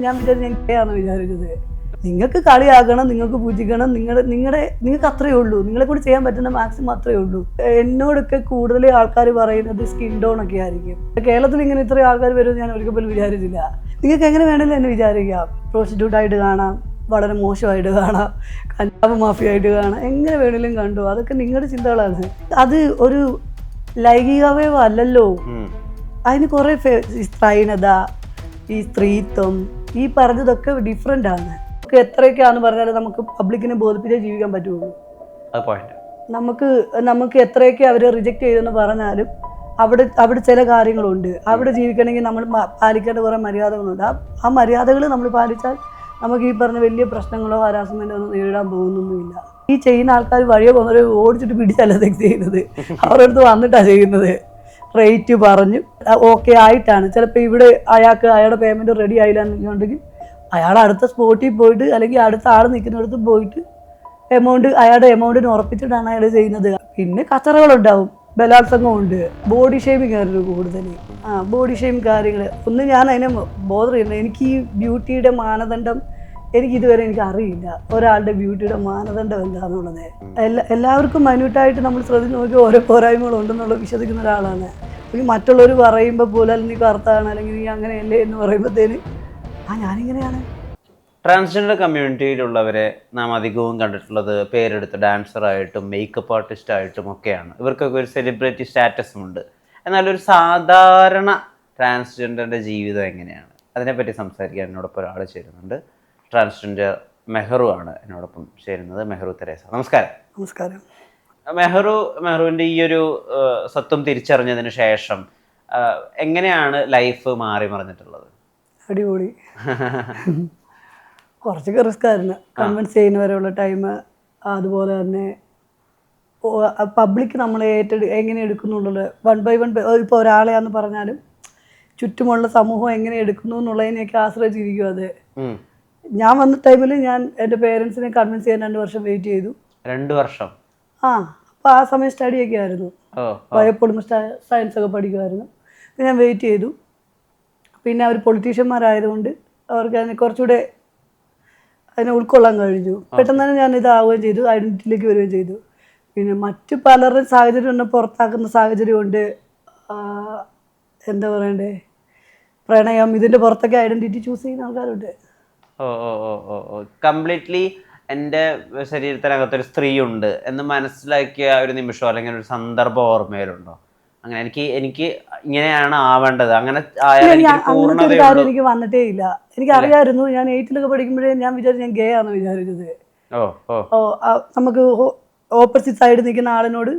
ഞാൻ വിചാരിച്ചെന്ന് വിചാരിച്ചത് നിങ്ങൾക്ക് കളിയാക്കണം, നിങ്ങൾക്ക് പൂജിക്കണം, നിങ്ങൾക്ക് അത്രയേ ഉള്ളൂ. നിങ്ങളെ കൂടി ചെയ്യാൻ പറ്റുന്ന മാക്സിമം അത്രയേ ഉള്ളൂ. എന്നോടൊക്കെ കൂടുതൽ ആൾക്കാർ പറയുന്നത് സ്കിൻ ടോൺ ഒക്കെ ആയിരിക്കും. കേരളത്തിൽ ഇങ്ങനെ ഇത്രയും ആൾക്കാർ വരുമെന്ന് ഞാൻ ഒരിക്കൽ പോലും വിചാരിച്ചില്ല. നിങ്ങൾക്ക് എങ്ങനെ വേണമെങ്കിലും എന്നെ വിചാരിക്കാം. പ്രോസ്റ്റിറ്റ്യൂട്ടായിട്ട് കാണാം, വളരെ മോശമായിട്ട് കാണാം, കഞ്ചാവ് മാഫിയായിട്ട് കാണാം, എങ്ങനെ വേണമെങ്കിലും കണ്ടു. അതൊക്കെ നിങ്ങളുടെ ചിന്തകളാണ്. അത് ഒരു ലൈംഗിക അവയവം അല്ലല്ലോ. അതിന് കുറേ സ്ത്രൈണത, ഈ സ്ത്രീത്വം, ഈ പറഞ്ഞതൊക്കെ ഡിഫറെൻ്റ് ആണ്. എത്രയൊക്കെയാണെന്ന് പറഞ്ഞാലും നമുക്ക് പബ്ലിക്കിനെ ബോധിപ്പിച്ചേ ജീവിക്കാൻ പറ്റുള്ളൂ. നമുക്ക് എത്രയൊക്കെ അവരെ റിജക്റ്റ് ചെയ്തെന്ന് പറഞ്ഞാലും അവിടെ ചില കാര്യങ്ങളുണ്ട്. അവിടെ ജീവിക്കണമെങ്കിൽ നമ്മൾ പാലിക്കേണ്ട കുറേ മര്യാദകളുണ്ട്. ആ മര്യാദകൾ നമ്മൾ പാലിച്ചാൽ നമുക്ക് ഈ പറഞ്ഞ വലിയ പ്രശ്നങ്ങളോ ഹരാസ്മെൻ്റോ ഒന്നും നേരിടാൻ പോകുന്നൊന്നുമില്ല. ഈ ചെയ്യുന്ന ആൾക്കാർ വഴിയെ പോകുന്നവരെ ഓടിച്ചിട്ട് പിടിച്ചല്ല സെക്സ് ചെയ്യുന്നത്, അവരുടെ അടുത്ത് വന്നിട്ടാണ് ചെയ്യുന്നത്. റേറ്റ് പറഞ്ഞു ഓക്കെ ആയിട്ടാണ്. ചിലപ്പോൾ ഇവിടെ അയാളുടെ പേയ്മെൻറ്റ് റെഡി ആയില്ല എന്നുണ്ടെങ്കിൽ അയാൾ അടുത്ത സ്പോട്ടിൽ പോയിട്ട് അല്ലെങ്കിൽ അടുത്ത ആൾ നിൽക്കുന്നിടത്ത് പോയിട്ട് അയാളുടെ എമൗണ്ടിന് ഉറപ്പിച്ചിട്ടാണ് അയാൾ ചെയ്യുന്നത്. പിന്നെ കച്ചറകളുണ്ടാവും, ബലാത്സംഗമുണ്ട്, ബോഡി ഷേമിങ് ആയിരുന്നു കൂടുതൽ. ബോഡി ഷേമിങ് കാര്യങ്ങൾ ഒന്നും ഞാൻ അതിനെ ബോധർ ചെയ്യുന്നത്. എനിക്ക് ഈ ബ്യൂട്ടിയുടെ മാനദണ്ഡം ഇതുവരെ എനിക്ക് അറിയില്ല. ഒരാളുടെ ബ്യൂട്ടിയുടെ മാനദണ്ഡം എന്താണെന്നുള്ളത് എല്ലാവർക്കും മൈന്യൂട്ടായിട്ട് നമ്മൾ ശ്രദ്ധിച്ച് നോക്കി ഓരോ പോരായ്മകളുണ്ടെന്നുള്ളത് വിശ്വസിക്കുന്ന ഒരാളാണ്. അല്ലെങ്കിൽ മറ്റുള്ളവർ പറയുമ്പോൾ പോലും അല്ലെങ്കിൽ നീ കറുത്താണ് അല്ലെങ്കിൽ നീ അങ്ങനെയല്ലേ എന്ന് പറയുമ്പോഴത്തേന് ഞാനിങ്ങനെയാണ്. ട്രാൻസ്ജെൻഡർ കമ്മ്യൂണിറ്റിയിലുള്ളവരെ നാം അധികവും കണ്ടിട്ടുള്ളത് പേരെടുത്ത ഡാൻസറായിട്ടും മേക്കപ്പ് ആർട്ടിസ്റ്റായിട്ടും ഒക്കെയാണ്. ഇവർക്കൊക്കെ ഒരു സെലിബ്രിറ്റി സ്റ്റാറ്റസും ഉണ്ട്. എന്നാൽ ഒരു സാധാരണ ട്രാൻസ്ജെൻഡറിൻ്റെ ജീവിതം എങ്ങനെയാണ്? അതിനെപ്പറ്റി സംസാരിക്കാൻ എന്നോടൊപ്പം ഒരാൾ ചേരുന്നുണ്ട്. ട്രാൻസ്ജെൻഡർ മെഹ്റു ആണ് എന്നോടൊപ്പം ചേരുന്നത്. മെഹ്റു തെരേസ, നമസ്കാരം. നമസ്കാരം. മെഹ്റുവിൻ്റെ ഈ ഒരു സത്വം തിരിച്ചറിഞ്ഞതിന് ശേഷം എങ്ങനെയാണ് ലൈഫ് മാറി മറിഞ്ഞിട്ടുള്ളത്? അടിപൊളി. കുറച്ചൊക്കെ റിസ്ക് ആയിരുന്നു കൺവിൻസ് ചെയ്യുന്നവരെയുള്ള ടൈം. അതുപോലെ തന്നെ പബ്ലിക് നമ്മളെ എങ്ങനെ എടുക്കുന്നുള്ളത് വൺ ബൈ വൺ. ഇപ്പോൾ ഒരാളെയാന്ന് പറഞ്ഞാലും ചുറ്റുമുള്ള സമൂഹം എങ്ങനെ എടുക്കുന്നു എന്നുള്ളതിനെയൊക്കെ ആശ്രയിച്ചിരിക്കും. അത് ഞാൻ വന്ന ടൈമിൽ ഞാൻ എൻ്റെ പേരൻസിനെ കൺവിൻസ് ചെയ്യാൻ 2 വർഷം വെയിറ്റ് ചെയ്തു. 2 വർഷം? അപ്പോൾ ആ സമയം സ്റ്റഡിയൊക്കെ ആയിരുന്നു. ബയോപോളിമർ സയൻസ് ഒക്കെ പഠിക്കുമായിരുന്നു. ഞാൻ വെയിറ്റ് ചെയ്തു. പിന്നെ അവർ പൊളിറ്റീഷ്യന്മാരായതുകൊണ്ട് അവർക്ക് അതിനെ കുറച്ചുകൂടെ അതിനെ ഉൾക്കൊള്ളാൻ കഴിഞ്ഞു. പെട്ടെന്ന് തന്നെ ഞാൻ ഇതാവുകയും ചെയ്തു, ഐഡൻറ്റിറ്റിയിലേക്ക് വരികയും ചെയ്തു. പിന്നെ മറ്റു പലരുടെ സാഹചര്യം ഒന്ന് പുറത്താക്കുന്ന സാഹചര്യമുണ്ട്. എന്താ പറയണ്ടേ, പ്രണയം, ഇതിൻ്റെ പുറത്തൊക്കെ ഐഡൻറ്റിറ്റി ചൂസ് ചെയ്യുന്ന ആൾക്കാരുണ്ട്. കംപ്ലീറ്റ്ലി എൻ്റെ ശരീരത്തിനകത്തൊരു സ്ത്രീ ഉണ്ട് എന്ന് മനസ്സിലാക്കിയ ഒരു നിമിഷം അല്ലെങ്കിൽ ഒരു സന്ദർഭം ഓർമ്മയിലുണ്ടോ? അങ്ങനെ എനിക്ക് ഇങ്ങനെയാണ് ആവേണ്ടത്, അങ്ങനെ അങ്ങനത്തെ കാര്യം എനിക്ക് വന്നിട്ടേ ഇല്ല. എനിക്ക് അറിയാമായിരുന്നു. ഞാൻ 8th പഠിക്കുമ്പോഴേ ഞാൻ വിചാരിച്ചു ഞാൻ ഗേ ആണെന്ന് വിചാരിച്ചത്. നമുക്ക് ഓപ്പോസിറ്റ് സൈഡ് നിൽക്കുന്ന ആളിനോട്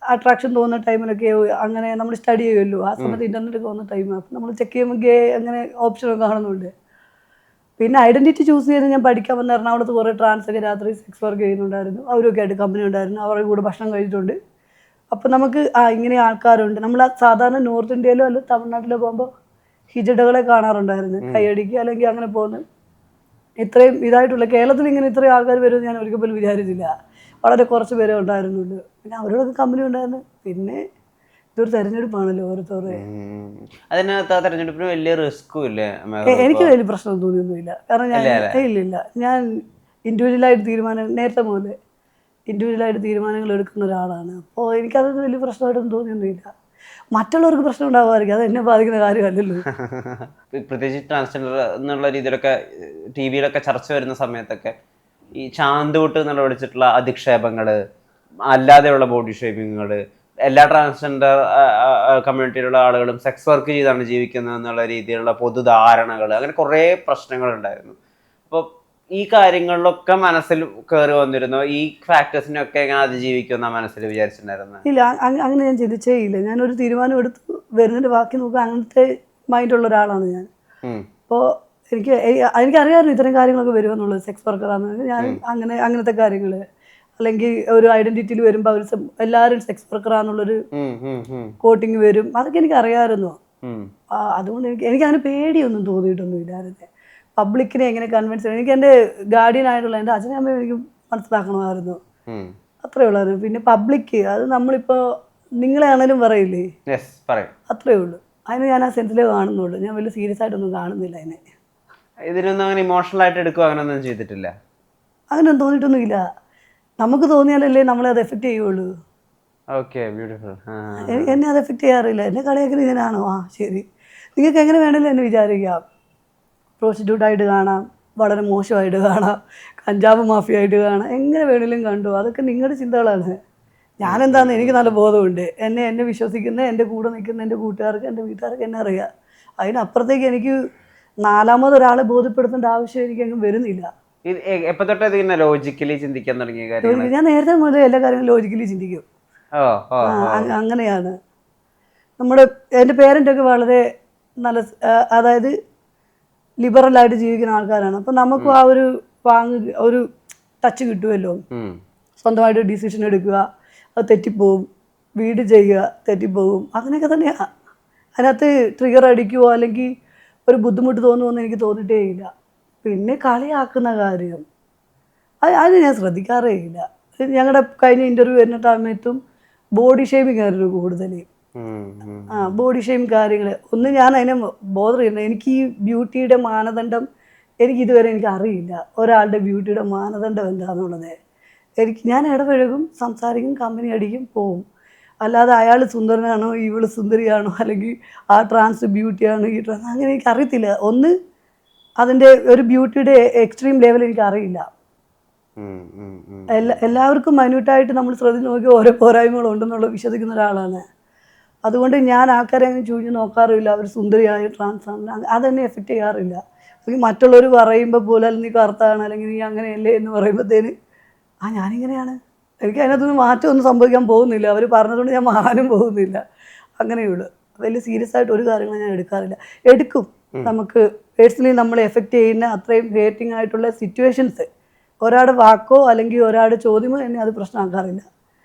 അട്രാക്ഷൻ തോന്നുന്ന ടൈമിലൊക്കെ അങ്ങനെ നമ്മൾ സ്റ്റഡി ചെയ്യുമല്ലോ. ആ സമയത്ത് ഇന്റർനെറ്റ് ഒക്കെ വന്ന ടൈം. അപ്പം നമ്മൾ ചെക്ക് ചെയ്യുമ്പോൾ ഗേ അങ്ങനെ ഓപ്ഷനൊക്കെ കാണുന്നുണ്ട്. പിന്നെ ഐഡൻറ്റിറ്റി ചൂസ് ചെയ്ത് ഞാൻ പഠിക്കാൻ വന്ന എറണാകുളത്ത് കുറേ ട്രാൻസൊക്കെ രാത്രി സെക്സ് വർക്ക് ചെയ്യുന്നുണ്ടായിരുന്നു. അവരൊക്കെ ആയിട്ട് കമ്പനി ഉണ്ടായിരുന്നു. അവരുടെ കൂടെ ഭക്ഷണം കഴിച്ചിട്ടുണ്ട്. അപ്പം നമുക്ക് ഇങ്ങനെ ആൾക്കാരുണ്ട്. നമ്മൾ സാധാരണ നോർത്ത് ഇന്ത്യയിലോ അല്ലെങ്കിൽ തമിഴ്നാട്ടിലോ പോകുമ്പോൾ ഹിജഡകളെ കാണാറുണ്ടായിരുന്നു, കൈയടിക്കുക അല്ലെങ്കിൽ അങ്ങനെ പോകുന്നത്. ഇത്രയും ഇതായിട്ടുള്ള കേരളത്തിൽ ഇങ്ങനെ ഇത്രയും ആൾക്കാർ വരുമെന്ന് ഞാൻ ഒരിക്കൽ പോലും വിചാരിച്ചില്ല. വളരെ കുറച്ച് പേരെ ഉണ്ടായിരുന്നുള്ളൂ. പിന്നെ അവരോടൊക്കെ കമ്പനി ഉണ്ടായിരുന്നു. പിന്നെ ഇതൊരു തെരഞ്ഞെടുപ്പാണല്ലോ ഓരോരുത്തരുടെ. അതിനകത്ത് ആ തെരഞ്ഞെടുപ്പിന് വലിയ റിസ്ക്കും ഇല്ലേ? എനിക്ക് വലിയ പ്രശ്നം തോന്നിയൊന്നുമില്ല. കാരണം ഇല്ലില്ല, ഞാൻ ഇൻഡിവിജ്വലായിട്ട് നേരത്തെ മുതലേ ഇൻഡിവിജ്വലായിട്ട് തീരുമാനങ്ങൾ എടുക്കുന്ന ഒരാളാണ്. അപ്പോൾ എനിക്കതൊന്നും വലിയ പ്രശ്നമായിട്ടൊന്നും തോന്നിയൊന്നുമില്ല. മറ്റുള്ളവർക്ക് പ്രശ്നം ഉണ്ടാകുമായിരിക്കും, അത് എന്നെ ബാധിക്കുന്ന കാര്യമല്ലല്ലോ. പ്രത്യേകിച്ച് ട്രാൻസ്ജെൻഡർ എന്നുള്ള രീതിയിലൊക്കെ ടി വിയിലൊക്കെ ചർച്ച വരുന്ന സമയത്തൊക്കെ ഈ ചാന്തുകൂട്ട് എന്നുള്ള വിളിച്ചിട്ടുള്ള അധിക്ഷേപങ്ങൾ, അല്ലാതെയുള്ള ബോഡി ഷേമിങ്ങുകൾ, എല്ലാ ട്രാൻസ്ജെൻഡർ കമ്മ്യൂണിറ്റിയിലുള്ള ആളുകളും സെക്സ് വർക്ക് ചെയ്താണ് ജീവിക്കുന്നത് എന്നുള്ള രീതിയിലുള്ള പൊതുധാരണകൾ, അങ്ങനെ കുറേ പ്രശ്നങ്ങളുണ്ടായിരുന്നു. അപ്പോൾ ഈ കാര്യങ്ങളിലൊക്കെ മനസ്സിൽ കയറി വന്നിരുന്നു. ഈ ഫാക്ടേഴ്സിനൊക്കെ എങ്ങനെ അതിജീവിക്കുന്ന മനസ്സിൽ വിചാരിച്ചിട്ടുണ്ടായിരുന്നു? ഇല്ല, അങ്ങനെ ഞാൻ ചിന്തിച്ചേ ഇല്ല. ഞാനൊരു തീരുമാനം എടുത്ത് വരുന്നതിൻ്റെ ബാക്കി നോക്കുക, അങ്ങനത്തെ മൈൻഡുള്ള ഒരാളാണ് ഞാൻ. അപ്പോൾ എനിക്കറിയാമായിരുന്നു ഇത്തരം കാര്യങ്ങളൊക്കെ വരുമെന്നുള്ളത്. സെക്സ് വർക്കറാണെന്ന് ഞാൻ അങ്ങനത്തെ കാര്യങ്ങൾ, അല്ലെങ്കിൽ ഒരു ഐഡൻറ്റിറ്റിയിൽ വരുമ്പോൾ അവർ എല്ലാവരും സെക്സ് വർക്കറാന്നുള്ളൊരു കോട്ടിങ് വരും. അതൊക്കെ എനിക്കറിയാമായിരുന്നു. അതുകൊണ്ട് എനിക്കങ്ങനെ പേടിയൊന്നും തോന്നിയിട്ടൊന്നും ഇല്ലായിരുന്നു. പബ്ലിക്കിനെ എങ്ങനെ കൺവിൻസ് ചെയ്യണം, എനിക്ക് എൻ്റെ ഗാർഡിയൻ ആയിട്ടുള്ള എൻ്റെ അച്ഛനും അമ്മയും എനിക്ക് മനസ്സിലാക്കണമായിരുന്നു. അത്രേ ഉള്ളായിരുന്നു. പിന്നെ പബ്ലിക്ക് അത് നമ്മളിപ്പോൾ നിങ്ങളെ ആണെങ്കിലും പറയില്ലേ, അത്രേ ഉള്ളൂ. അതിന് ഞാൻ ആ സെൻസിലേ കാണുന്നുള്ളൂ. ഞാൻ വലിയ സീരിയസ് ആയിട്ടൊന്നും കാണുന്നില്ല അതിനെ. ഇതിനൊന്നും അങ്ങനെ ഇമോഷണൽ ആയിട്ട് എടുക്കുക അങ്ങനെയൊന്നും ചെയ്തിട്ടില്ല? അങ്ങനെയൊന്നും തോന്നിയിട്ടൊന്നുമില്ല. നമുക്ക് തോന്നിയാലല്ലേ നമ്മളെ അത് എഫക്റ്റ് ചെയ്യുള്ളൂ. Okay, beautiful. എന്നെ അത് എഫക്റ്റ് ചെയ്യാറില്ല. എന്നെ കളിയാക്കുന്നത് ഇങ്ങനെയാണോ, ആ ശരി, നിങ്ങൾക്ക് എങ്ങനെ വേണമെങ്കിലും എന്നെ വിചാരിക്കാം. പ്രോസ്റ്റിറ്റ്യൂട്ടായിട്ട് കാണാം, വളരെ മോശമായിട്ട് കാണാം, കഞ്ചാവ് മാഫിയായിട്ട് കാണാം, എങ്ങനെ വേണമെങ്കിലും കണ്ടു. അതൊക്കെ നിങ്ങളുടെ ചിന്തകളാണ്. ഞാനെന്താണെന്ന് എനിക്ക് നല്ല ബോധമുണ്ട്. എന്നെ വിശ്വസിക്കുന്ന, എൻ്റെ കൂടെ നിൽക്കുന്ന എൻ്റെ കൂട്ടുകാർക്ക്, എൻ്റെ വീട്ടുകാർക്ക് എന്നെ അറിയാം. അതിനപ്പുറത്തേക്ക് എനിക്ക് നാലാമതൊരാളെ ബോധ്യപ്പെടുത്തേണ്ട ആവശ്യം എനിക്കങ്ങ് വരുന്നില്ല. എപ്പോ തൊട്ട് ഇതിങ്ങനെ ലോജിക്കലി ചിന്തിക്കാൻ തുടങ്ങിയ കാര്യങ്ങൾ? ഞാൻ നേരത്തെ മുതൽ എല്ലാ കാര്യങ്ങളും ലോജിക്കലി ചിന്തിക്കും. അങ്ങനെയാണ്. എൻ്റെ പേരൻ്റൊക്കെ വളരെ നല്ല, അതായത് ലിബറലായിട്ട് ജീവിക്കുന്ന ആൾക്കാരാണ്. അപ്പം നമുക്കും ആ ഒരു ടച്ച് കിട്ടുമല്ലോ. സ്വന്തമായിട്ട് ഡിസിഷൻ എടുക്കുക, അത് തെറ്റിപ്പോവും, വീട് ചെയ്യുക, തെറ്റിപ്പോവും, അങ്ങനെയൊക്കെ തന്നെയാണ്. അതിനകത്ത് ട്രിഗർ അടിക്കുമോ അല്ലെങ്കിൽ ഒരു ബുദ്ധിമുട്ട് തോന്നുമെന്ന് എനിക്ക് തോന്നിയിട്ടേ ഇല്ല. പിന്നെ കളിയാക്കുന്ന കാര്യം അത് ഞാൻ ശ്രദ്ധിക്കാറേ ഇല്ല. ഞങ്ങളുടെ കഴിഞ്ഞ ഇൻ്റർവ്യൂ വരുന്ന സമയത്തും ബോഡി ഷേമിങ് ആയിരുന്നു കൂടുതൽ. ബോഡി ഷെയിം കാര്യങ്ങൾ ഒന്നും ഞാൻ അതിനെ ബോധർ ചെയ്യുന്നത്. എനിക്ക് ഈ ബ്യൂട്ടിയുടെ മാനദണ്ഡം ഇതുവരെ എനിക്ക് അറിയില്ല. ഒരാളുടെ ബ്യൂട്ടിയുടെ മാനദണ്ഡം എന്താണെന്നുള്ളത് ഞാൻ ഇടപഴകും, സംസാരിക്കും, കമ്പനി അടിക്കും, പോവും. അല്ലാതെ അയാൾ സുന്ദരനാണോ, ഇവള് സുന്ദരിയാണോ, അല്ലെങ്കിൽ ആ ട്രാൻസ് ബ്യൂട്ടിയാണോ, ഈ ട്രാൻസ്, അങ്ങനെ എനിക്ക് അറിയത്തില്ല. ഒന്ന് അതിൻ്റെ ഒരു ബ്യൂട്ടിയുടെ എക്സ്ട്രീം ലെവൽ എനിക്കറിയില്ല. എല്ലാവർക്കും മൈന്യൂട്ടായിട്ട് നമ്മൾ ശ്രദ്ധിച്ച് നോക്കി ഓരോ പോരായ്മകളുണ്ടെന്നുള്ളത് വിശ്വസിക്കുന്ന ഒരാളാണ്. അതുകൊണ്ട് ഞാൻ ആൾക്കാരെ അങ്ങനെ ചൂഴ്ന്ന് നോക്കാറില്ല. അവർ സുന്ദരിയായ ട്രാൻസാണ്, അതെന്നെ എഫക്റ്റ് ചെയ്യാറില്ല. അല്ലെങ്കിൽ മറ്റുള്ളവർ പറയുമ്പോൾ പോലും അല്ലെങ്കിൽ നീ കറുത്താണ്, അല്ലെങ്കിൽ നീ അങ്ങനെയല്ലേ എന്ന് പറയുമ്പോഴത്തേന് ഞാനിങ്ങനെയാണ്, എനിക്ക് അതിനകത്തൊന്നും മാറ്റമൊന്നും സംഭവിക്കാൻ പോകുന്നില്ല. അവർ പറഞ്ഞതുകൊണ്ട് ഞാൻ മാറാനും പോകുന്നില്ല. അങ്ങനെയുള്ളൂ. വലിയ സീരിയസ് ആയിട്ട് ഒരു കാര്യങ്ങളും ഞാൻ എടുക്കാറില്ല. എടുക്കും, നമുക്ക് പേഴ്സണലി നമ്മളെ എഫക്റ്റ് ചെയ്യുന്ന അത്രയും ഹേറ്റിംഗ് ആയിട്ടുള്ള സിറ്റുവേഷൻസ്, ഒരാളുടെ വാക്കോ അല്ലെങ്കിൽ ഒരാളുടെ ചോദ്യമോ എന്നെ അത് പ്രശ്നമാക്കാറില്ല.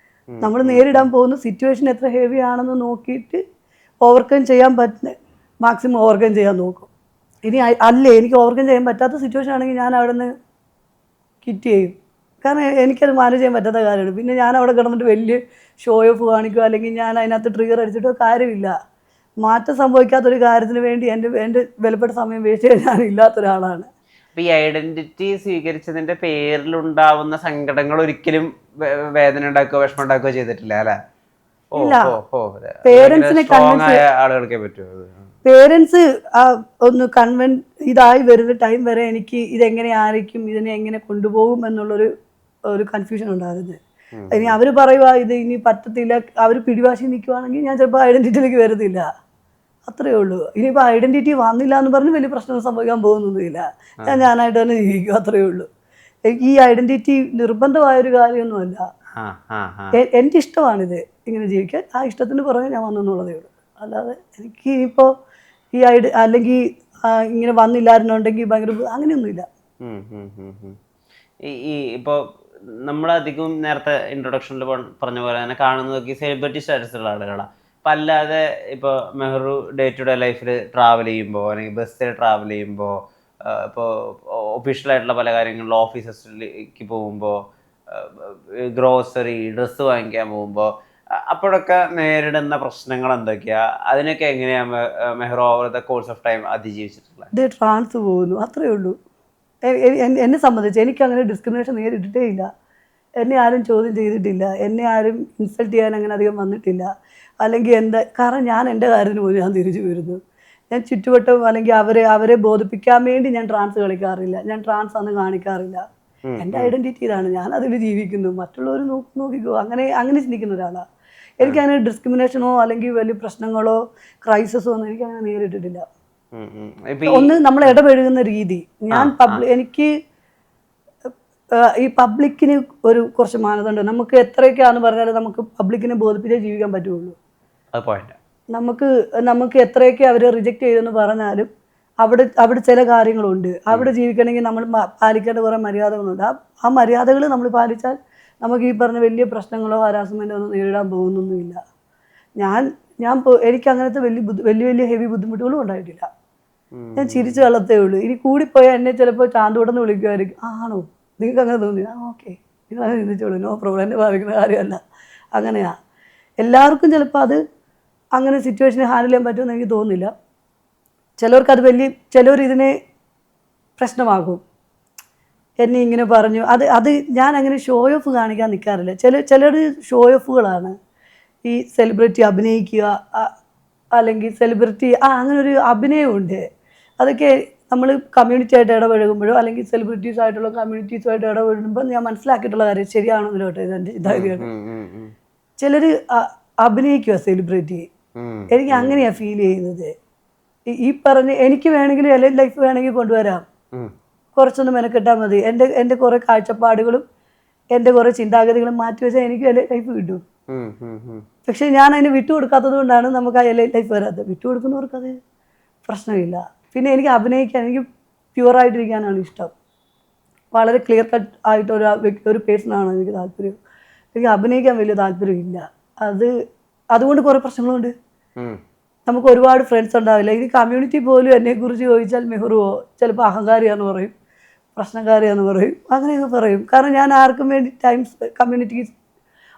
നമ്മൾ നേരിടാൻ പോകുന്ന സിറ്റുവേഷൻ എത്ര ഹെവി ആണെന്ന് നോക്കിയിട്ട് ഓവർകം ചെയ്യാൻ പറ്റുന്ന മാക്സിമം ഓവർകം ചെയ്യാൻ നോക്കും. ഇനി എനിക്ക് ഓവർകം ചെയ്യാൻ പറ്റാത്ത സിറ്റുവേഷൻ ആണെങ്കിൽ ഞാൻ അവിടെ നിന്ന് കിറ്റ് ചെയ്യും. കാരണം എനിക്കത് മാനേജ് ചെയ്യാൻ പറ്റാത്ത കാര്യമാണ്. പിന്നെ ഞാൻ അവിടെ കിടന്നിട്ട് വലിയ ഷോ ഓഫ് കാണിക്കുക, അല്ലെങ്കിൽ ഞാൻ അതിനകത്ത് ട്രിഗർ അടിച്ചിട്ടോ കാര്യമില്ല. മാറ്റം സംഭവിക്കാത്തൊരു കാര്യത്തിന് വേണ്ടി എൻ്റെ വിലപ്പെട്ട സമയം വേസ്റ്റ് ചെയ്യാൻ ഞാൻ ഇല്ലാത്തൊരാളാണ്. ഈ ഐഡന്റിറ്റി സ്വീകരിച്ചതിന്റെ പേരിലുണ്ടാവുന്ന സങ്കടങ്ങൾ ഒരിക്കലും വേദന ഉണ്ടാക്കുകയോ വിഷമം ഉണ്ടാക്കുകയോ ചെയ്തിട്ടില്ല അല്ലെ? പേരൻസിനെ ആളുകൾക്കേ പറ്റൂ. പേരൻസ് ഒന്ന് ഇതായി വരുന്ന ടൈം വരെ എനിക്ക് ഇതെങ്ങനെയായിരിക്കും, ഇതിനെ എങ്ങനെ കൊണ്ടുപോകും എന്നുള്ളൊരു കൺഫ്യൂഷൻ ഉണ്ടായിരുന്നു. ഇനി അവർ പറയുക ഇത് ഇനി പറ്റത്തില്ല, അവർ പിടിവാശി നിൽക്കുവാണെങ്കിൽ ഞാൻ ചിലപ്പോൾ ഐഡന്റിറ്റിയിലേക്ക് വരുന്നില്ല. അത്രയേ ഉള്ളൂ. ഇനിയിപ്പോൾ ഐഡന്റിറ്റി വന്നില്ല എന്ന് പറഞ്ഞ് വലിയ പ്രശ്നം സംഭവിക്കാൻ പോകുന്നൊന്നുമില്ല. ഞാനായിട്ട് തന്നെ ജീവിക്കും, അത്രയേ ഉള്ളൂ. എനിക്ക് ഈ ഐഡന്റിറ്റി നിർബന്ധമായൊരു കാര്യമൊന്നുമല്ല. എൻ്റെ ഇഷ്ടമാണിത് ഇങ്ങനെ ജീവിക്കാൻ. ആ ഇഷ്ടത്തിന് പുറമെ ഞാൻ വന്നെന്നുള്ളതേ ഉള്ളൂ. അല്ലാതെ എനിക്ക് ഇപ്പോൾ അല്ലെങ്കിൽ ഇങ്ങനെ വന്നില്ലായിരുന്നുണ്ടെങ്കിൽ ഭയങ്കര അങ്ങനെയൊന്നുമില്ല. ഇപ്പോൾ നമ്മളധികം നേരത്തെ ഇൻട്രൊഡക്ഷനിൽ പറഞ്ഞ പോലെ തന്നെ കാണുന്നതൊക്കെ സെലിബ്രിറ്റി സ്റ്റാറ്റസുള്ള ആളുകളാണ്. അപ്പം അല്ലാതെ ഇപ്പോൾ മെഹ്റു ഡേ ടു ഡേ ലൈഫിൽ ട്രാവൽ ചെയ്യുമ്പോൾ അല്ലെങ്കിൽ ബസ്സിൽ ട്രാവൽ ചെയ്യുമ്പോൾ, ഇപ്പോൾ ഒഫീഷ്യലായിട്ടുള്ള പല കാര്യങ്ങളിലും ഓഫീസസിലേക്ക് പോകുമ്പോൾ, ഗ്രോസറി ഡ്രസ്സ് വാങ്ങിക്കാൻ പോകുമ്പോൾ, അപ്പോഴൊക്കെ നേരിടുന്ന പ്രശ്നങ്ങൾ എന്തൊക്കെയാ? അതിനൊക്കെ എങ്ങനെയാണ് Mehru over the course of time അതിജീവിച്ചിട്ടുള്ളത്? ഇത് ട്രാൻസ് പോകുന്നു, അത്രയേ ഉള്ളൂ. എന്നെ സംബന്ധിച്ച് എനിക്ക് അങ്ങനെ ഡിസ്ക്രിമിനേഷൻ നേരിട്ടിട്ടേ ഇല്ല. എന്നെ ആരും ചോദ്യം ചെയ്തിട്ടില്ല, എന്നെ ആരും ഇൻസൾട്ട് ചെയ്യാൻ അങ്ങനെ അധികം വന്നിട്ടില്ല. അല്ലെങ്കിൽ കാരണം ഞാൻ എൻ്റെ കാര്യത്തിന് പോലും ഞാൻ തിരിച്ചു വരുന്നു. ഞാൻ ചുറ്റുവട്ടം അല്ലെങ്കിൽ അവരെ ബോധിപ്പിക്കാൻ വേണ്ടി ഞാൻ ട്രാൻസ് കളിക്കാറില്ല, ഞാൻ ട്രാൻസ് അന്ന് കാണിക്കാറില്ല. എൻ്റെ ഐഡന്റിറ്റി ഇതാണ്, ഞാൻ അതിൽ ജീവിക്കുന്നു. മറ്റുള്ളവർ നോക്കിക്കോ, അങ്ങനെ ചിന്തിക്കുന്ന ഒരാളാണ്. എനിക്കങ്ങനെ ഡിസ്ക്രിമിനേഷനോ അല്ലെങ്കിൽ വലിയ പ്രശ്നങ്ങളോ ക്രൈസിസോ ഒന്നും എനിക്കങ്ങനെ നേരിട്ടിട്ടില്ല. ഒന്ന് നമ്മൾ ഇടപഴകുന്ന രീതി, എനിക്ക് ഈ പബ്ലിക്കിന് കുറച്ച് മാനദണ്ഡം. നമുക്ക് എത്രയൊക്കെയാണെന്ന് പറഞ്ഞാലും നമുക്ക് പബ്ലിക്കിനെ ബോധിപ്പിച്ചേ ജീവിക്കാൻ പറ്റുള്ളൂ. നമുക്ക് എത്രയൊക്കെ അവർ റിജക്റ്റ് ചെയ്തെന്ന് പറഞ്ഞാലും അവിടെ ചില കാര്യങ്ങളുണ്ട്. അവിടെ ജീവിക്കണമെങ്കിൽ നമ്മൾ പാലിക്കേണ്ട കുറേ മര്യാദകളുണ്ട്. ആ മര്യാദകൾ നമ്മൾ പാലിച്ചാൽ നമുക്ക് ഈ പറഞ്ഞ വലിയ പ്രശ്നങ്ങളോ ഹരാസ്മെൻറ്റോ ഒന്നും നേരിടാൻ പോകുന്നൊന്നുമില്ല. എനിക്ക് അങ്ങനത്തെ വലിയ ഹെവി ബുദ്ധിമുട്ടുകളും ഉണ്ടായിട്ടില്ല. ഞാൻ ചിരിച്ചു കളത്തേ ഉള്ളൂ. ഇനി കൂടിപ്പോയാൽ എന്നെ ചിലപ്പോൾ ചാന്തോടെന്ന് വിളിക്കുമായിരിക്കും. ആണോ, നിങ്ങൾക്ക് അങ്ങനെ തോന്നി? ഓക്കെ, നിങ്ങൾ അങ്ങനെ ചിന്തിച്ചോളൂ, നോ പ്രോബ്ലം, എന്നെ ബാധിക്കുന്ന കാര്യമല്ല. അങ്ങനെയാണ്. എല്ലാവർക്കും ചിലപ്പോൾ അത് അങ്ങനെ സിറ്റുവേഷനെ ഹാൻഡിൽ ചെയ്യാൻ പറ്റുമെന്ന് എനിക്ക് തോന്നുന്നില്ല. ചിലർ ഇതിനെ പ്രശ്നമാകും. എന്നെ ഇങ്ങനെ പറഞ്ഞു, അത് ഞാൻ അങ്ങനെ ഷോ ഓഫ് കാണിക്കാൻ നിൽക്കാറില്ല. ചിലർ ഷോ ഓഫുകളാണ്. ഈ സെലിബ്രിറ്റി അഭിനയിക്കുക, അല്ലെങ്കിൽ സെലിബ്രിറ്റി അങ്ങനെ ഒരു അഭിനയമുണ്ട്. അതൊക്കെ നമ്മൾ കമ്മ്യൂണിറ്റി ആയിട്ട് ഇടപഴകുമ്പോഴോ അല്ലെങ്കിൽ സെലിബ്രിറ്റീസ് ആയിട്ടുള്ള കമ്മ്യൂണിറ്റീസുമായിട്ട് ഇടപെടുമ്പോൾ ഞാൻ മനസ്സിലാക്കിയിട്ടുള്ള കാര്യം ശരിയാണെന്നല്ലോ കേട്ടോ, ഇതെൻ്റെ ഇതായിരുന്നു. ചിലർ അഭിനയിക്കുക സെലിബ്രിറ്റി. എനിക്ക് അങ്ങനെയാണ് ഫീൽ ചെയ്യുന്നത്. ഈ പറഞ്ഞ് എനിക്ക് വേണമെങ്കിൽ എല്ലാം ലൈഫ് വേണമെങ്കിൽ കൊണ്ടുവരാം, കുറച്ചൊന്ന് മെനക്കെട്ടാൽ മതി. എൻ്റെ കുറേ കാഴ്ചപ്പാടുകളും എൻ്റെ കുറേ ചിന്താഗതികളും മാറ്റി വെച്ചാൽ എനിക്ക് എല്ലാം ലൈഫ് കിട്ടും. പക്ഷെ ഞാൻ അതിന് വിട്ടുകൊടുക്കാത്തത് കൊണ്ടാണ് നമുക്ക് ആ എല്ലാം ലൈഫ് വരാത്തത്. വിട്ടുകൊടുക്കുന്നവർക്ക് അത് പ്രശ്നമില്ല. പിന്നെ എനിക്ക് അഭിനയിക്കാൻ, എനിക്ക് പ്യുവറായിട്ടിരിക്കാനാണ് ഇഷ്ടം. വളരെ ക്ലിയർ കട്ട് ആയിട്ടൊരു പേഴ്സണാണ് എനിക്ക് താല്പര്യം. എനിക്ക് അഭിനയിക്കാൻ വലിയ താല്പര്യമില്ല. അതുകൊണ്ട് കുറേ പ്രശ്നങ്ങളുണ്ട്. നമുക്ക് ഒരുപാട് ഫ്രണ്ട്സ് ഉണ്ടാവില്ല. ഈ കമ്മ്യൂണിറ്റി പോലും എന്നെക്കുറിച്ച് ചോദിച്ചാൽ മെഹറുവോ ചിലപ്പോൾ അഹങ്കാരിയാന്ന് പറയും, പ്രശ്നക്കാരിയാന്ന് പറയും, അങ്ങനെയൊക്കെ പറയും. കാരണം ഞാൻ ആർക്കും വേണ്ടി കമ്മ്യൂണിറ്റീസ്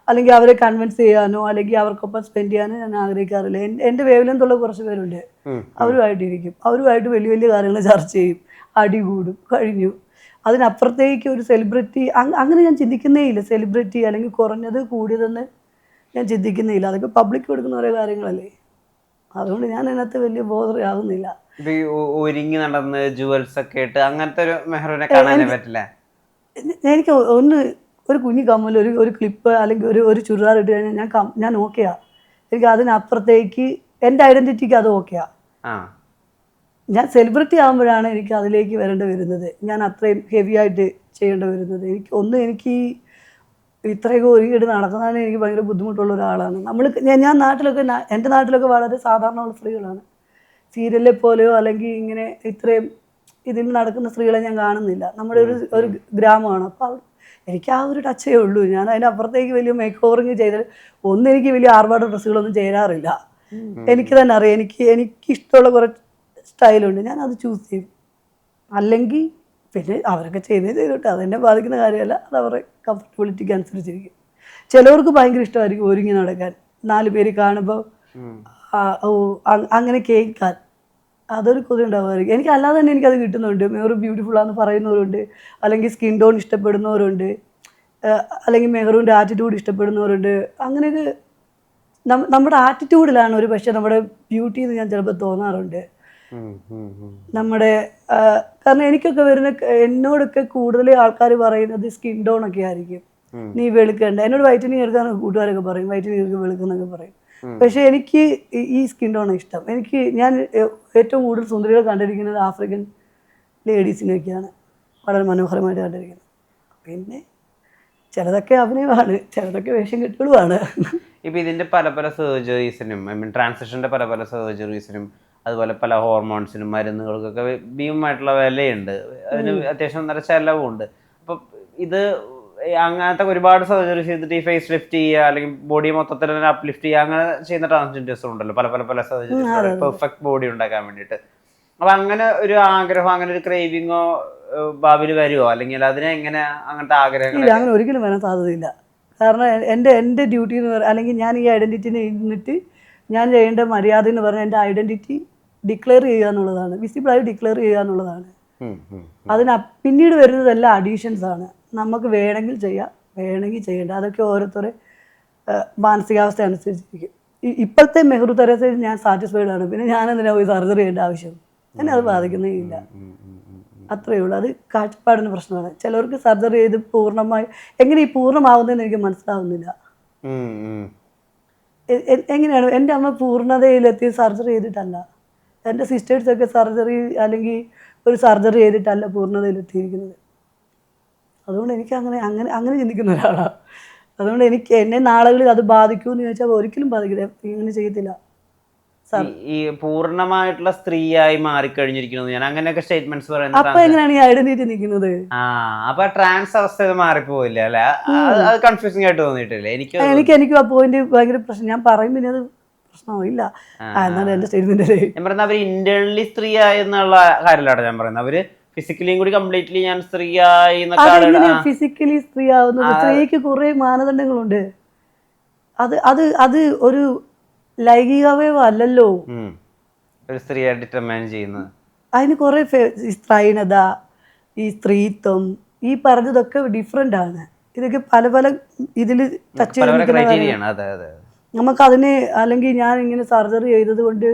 അല്ലെങ്കിൽ അവരെ കൺവിൻസ് ചെയ്യാനോ അല്ലെങ്കിൽ അവർക്കൊപ്പം സ്പെൻഡ് ചെയ്യാനോ ഞാൻ ആഗ്രഹിക്കാറില്ല. എൻ്റെ വേവലെന്തുള്ള കുറച്ച് പേരുണ്ട്, അവരുമായിട്ടിരിക്കും, അവരുമായിട്ട് വലിയ വലിയ കാര്യങ്ങൾ ചർച്ച ചെയ്യും, അടി കൂടും, കഴിഞ്ഞു. അതിനപ്പുറത്തേക്ക് ഒരു സെലിബ്രിറ്റി അങ്ങനെ ഞാൻ ചിന്തിക്കുന്നേ ഇല്ല. സെലിബ്രിറ്റി അല്ലെങ്കിൽ കുറഞ്ഞത് കൂടിയതെന്ന് ഞാൻ ചിന്തിക്കുന്നേ ഇല്ല. അതൊക്കെ പബ്ലിക് കൊടുക്കുന്ന ഓരോ കാര്യങ്ങളല്ലേ. അതുകൊണ്ട് ഞാൻ അതിനകത്ത് വലിയ ബോധറാകുന്നില്ല. ഒരുങ്ങി നടന്ന് ജുവൽസ് ഒക്കെ ഇട്ട് അങ്ങനത്തെ ഒരു മെഹ്റൂനെ കാണാനേ പറ്റില്ല. എനിക്ക് ഒരു കുഞ്ഞു കമ്മൽ, ഒരു ക്ലിപ്പ് അല്ലെങ്കിൽ ഒരു ചുരിദാർ ഇട്ട് കഴിഞ്ഞാൽ ഞാൻ ഓക്കെയാ. എനിക്ക് അതിനപ്പുറത്തേക്ക് എൻ്റെ ഐഡൻറ്റിറ്റിക്ക് അത് ഓക്കെയാ. ഞാൻ സെലിബ്രിറ്റി ആകുമ്പോഴാണ് എനിക്ക് അതിലേക്ക് വരേണ്ടി വരുന്നത്. ഞാൻ അത്രയും ഹെവി ആയിട്ട് ചെയ്യേണ്ടി വരുന്നത്. എനിക്ക് ഇത്രയൊക്കെ ഒരുങ്ങിയിട്ട് നടക്കുന്നതിന് എനിക്ക് ഭയങ്കര ബുദ്ധിമുട്ടുള്ള ഒരാളാണ്. ഞാൻ നാട്ടിലൊക്കെ എൻ്റെ നാട്ടിലൊക്കെ വളരെ സാധാരണയുള്ള സ്ത്രീകളാണ്. സീരിയലിലെ പോലെയോ അല്ലെങ്കിൽ ഇങ്ങനെ ഇത്രയും ഇതിൽ നടക്കുന്ന സ്ത്രീകളെ ഞാൻ കാണുന്നില്ല. നമ്മുടെ ഒരു ഗ്രാമമാണ്. അപ്പോൾ എനിക്ക് ആ ഒരു ടച്ചേ ഉള്ളൂ. ഞാൻ അതിനപ്പുറത്തേക്ക് വലിയ മേക്ക് ഓവറിങ് ചെയ്താൽ എനിക്ക് വലിയ ആർഭാട ഡ്രസ്സുകളൊന്നും ചേരാറില്ല. എനിക്ക് തന്നെ അറിയാം, എനിക്കിഷ്ടമുള്ള കുറേ സ്റ്റൈലുണ്ട്, ഞാൻ അത് ചൂസ് ചെയ്യും. അല്ലെങ്കിൽ പിന്നെ അവരൊക്കെ ചെയ്തോട്ടെ, അതെന്നെ ബാധിക്കുന്ന കാര്യമല്ല. അത് അവരുടെ കംഫർട്ടബിലിറ്റിക്ക് അനുസരിച്ചിരിക്കും. ചിലവർക്ക് ഭയങ്കര ഇഷ്ടമായിരിക്കും ഒരുങ്ങി നടക്കാൻ, 4 പേര് കാണുമ്പോൾ അങ്ങനെ കേൾക്കാൻ അതൊരു കൊതി ഉണ്ടാവുമായിരിക്കും. എനിക്ക് അല്ലാതെ തന്നെ എനിക്കത് കിട്ടുന്നുണ്ട്. മെഹറു ബ്യൂട്ടിഫുള്ളാന്ന് പറയുന്നവരുണ്ട്, അല്ലെങ്കിൽ സ്കിൻ ടോൺ ഇഷ്ടപ്പെടുന്നവരുണ്ട്, അല്ലെങ്കിൽ മെഹറുവിൻ്റെ ആറ്റിറ്റ്യൂഡ് ഇഷ്ടപ്പെടുന്നവരുണ്ട്. അങ്ങനെയൊക്കെ നമ്മുടെ ആറ്റിറ്റ്യൂഡിലാണ് ഒരു പക്ഷേ നമ്മുടെ ബ്യൂട്ടി എന്ന് ഞാൻ ചിലപ്പോൾ തോന്നാറുണ്ട്. നമ്മുടെ കാരണം എനിക്കൊക്കെ എന്നോടൊക്കെ കൂടുതൽ ആൾക്കാർ പറയുന്നത് സ്കിൻ ടോൺ ഒക്കെ ആയിരിക്കും. നീ വെളുക്കണ്ട. എന്നോട് വൈറ്റനിങ് എടുക്കാൻ കൂട്ടുകാരൊക്കെ പറയും, വൈറ്റനിങ് എടുക്കുക വെളുക്കുന്നൊക്കെ പറയും. പക്ഷെ എനിക്ക് ഈ സ്കിൻ ടോണാണ് ഇഷ്ടം. ഞാൻ ഏറ്റവും കൂടുതൽ സുന്ദരികൾ കണ്ടിരിക്കുന്നത് ആഫ്രിക്കൻ ലേഡീസിനെയൊക്കെയാണ്, വളരെ മനോഹരമായിട്ട് കണ്ടിരിക്കുന്നത്. പിന്നെ ചിലതൊക്കെ അഭിനയമാണ്, ചിലതൊക്കെ വേഷം കെട്ടുകളുമാണ്. ഇപ്പം ഇതിൻ്റെ പല സർജറീസിനും ട്രാൻസിഷൻ്റെ പല സർജറീസിനും അതുപോലെ പല ഹോർമോൺസിനും മരുന്നുകൾക്കൊക്കെ ഭീമമായിട്ടുള്ള വിലയുണ്ട്. അതിന് അത്യാവശ്യം നല്ല ചിലവും ഉണ്ട്. അപ്പം ഇത് അങ്ങനത്തെ ഒരുപാട് സർജറി ചെയ്തിട്ട് ഈ ഫേസ് ലിഫ്റ്റ് ചെയ്യുക അല്ലെങ്കിൽ ബോഡി മൊത്തത്തിൽ തന്നെ അപ്ലിഫ്റ്റ് ചെയ്യുക അങ്ങനെ ചെയ്യുന്ന ട്രാൻസ്ജെൻഡേഴ്സും ഉണ്ടല്ലോ, പല സർജറി പെർഫെക്റ്റ് ബോഡി ഉണ്ടാക്കാൻ വേണ്ടിയിട്ട്. അപ്പം അങ്ങനെ ഒരു ആഗ്രഹം, അങ്ങനെ ഒരു ക്രേവിങ്ങോ ഭാവിയിൽ വരുമോ, അല്ലെങ്കിൽ അതിനെ എങ്ങനെ അങ്ങനത്തെ ആഗ്രഹങ്ങൾ? അങ്ങനെ ഒരിക്കലും വരാൻ സാധ്യതയില്ല. കാരണം എൻ്റെ ഡ്യൂട്ടി എന്ന് പറയുക, അല്ലെങ്കിൽ ഞാൻ ഈ ഐഡൻറ്റിറ്റിനെ ഇരുന്നിട്ട് ഞാൻ ചെയ്യേണ്ട മര്യാദ എന്ന് പറഞ്ഞാൽ എൻ്റെ ഐഡൻറ്റിറ്റി ഡിക്ലെയർ ചെയ്യുക എന്നുള്ളതാണ്, വിസിബിളായി ഡിക്ലെയർ ചെയ്യുക എന്നുള്ളതാണ്. പിന്നീട് വരുന്നതെല്ലാം അഡീഷൻസ് ആണ്. നമുക്ക് വേണമെങ്കിൽ ചെയ്യാം, വേണമെങ്കിൽ ചെയ്യേണ്ട, അതൊക്കെ ഓരോരുത്തരെ മാനസികാവസ്ഥ അനുസരിച്ചിരിക്കും. ഇപ്പോഴത്തെ മെഹ്റു തെരേസയിൽ ഞാൻ സാറ്റിസ്ഫൈഡ് ആണ്. പിന്നെ ഞാനെന്തിനാ പോയി സർജറി ചെയ്യേണ്ട ആവശ്യം? എന്നെ അത് ബാധിക്കുന്നേ ഇല്ല. അത്രയേ ഉള്ളൂ. അത് കാഴ്ചപ്പാടിന് പ്രശ്നമാണ്. ചിലവർക്ക് സർജറി ചെയ്ത് പൂർണ്ണമായി എങ്ങനെ ഈ പൂർണ്ണമാവുന്നതെന്ന് എനിക്ക് മനസ്സിലാവുന്നില്ല. എങ്ങനെയാണ്? എൻ്റെ അമ്മ പൂർണ്ണതയിലെത്തി സർജറി ചെയ്തിട്ടല്ല. എൻ്റെ സിസ്റ്റേഴ്സൊക്കെ സർജറി അല്ലെങ്കിൽ ഒരു സർജറി ചെയ്തിട്ടല്ല പൂർണ്ണതയിലെത്തിയിരിക്കുന്നത്. അതുകൊണ്ട് എനിക്ക് അങ്ങനെ ചിന്തിക്കുന്ന ഒരാളാണ്. അതുകൊണ്ട് എന്നെ നാളുകളിൽ അത് ബാധിക്കുമെന്ന് ചോദിച്ചാൽ ഒരിക്കലും ബാധിക്കില്ല. ഇങ്ങനെ ചെയ്യത്തില്ല. ഈ പൂർണ്ണമായിട്ടുള്ള സ്ത്രീയായി മാറിക്കഴിഞ്ഞിരിക്കുന്നു ഞാൻ അങ്ങനെയൊക്കെ സ്റ്റേറ്റ്മെന്റ്സ് പറയുന്നത്. അപ്പൊ എങ്ങനെയാണ് ഈ ഐഡന്റിറ്റി നിൽക്കുന്നത്? അപ്പൊ ട്രാൻസ് അവസ്ഥ മാറിപ്പോയില്ല അല്ലെ? അത് കൺഫ്യൂസിംഗ് ആയിട്ട് തോന്നിയിട്ടില്ലേ? എനിക്ക് ആ പോയിന്റ് ഭയങ്കര പ്രശ്നം. ഞാൻ പറയും പിന്നെ അത് പ്രശ്നമില്ല. എന്നാലും എന്റെ സ്റ്റേറ്റ്മെന്റ് ഞാൻ പറയുന്നത് അവര് ഇന്റേണലി സ്ത്രീയായി എന്നുള്ള കാര്യമാണ് ഞാൻ പറയുന്നത്. അവര് ഫിസിക്കലിയും കൂടി കംപ്ലീറ്റ്ലി ഞാൻ സ്ത്രീയായി. ഫിസിക്കലി സ്ത്രീ ആവുന്നത് സ്ത്രീക്ക് കുറെ മാനദണ്ഡങ്ങളുണ്ട്. അത് ഒരു ലൈംഗികവയവം അല്ലല്ലോ ഒരു സ്ത്രീയെ ഡിറ്റർമൈൻ ചെയ്യുന്നത്. അതിന് കുറെ സ്ത്രൈണത, ഈ സ്ത്രീത്വം ഈ പറഞ്ഞതൊക്കെ ഡിഫറെൻ്റ് ആണ്. ഇതൊക്കെ പല പല ഇതിൽ ടച്ച് ചെയ്തിരിക്കുന്ന നമുക്കതിന് അല്ലെങ്കിൽ ഞാൻ ഇങ്ങനെ സർജറി ചെയ്തത് കൊണ്ട്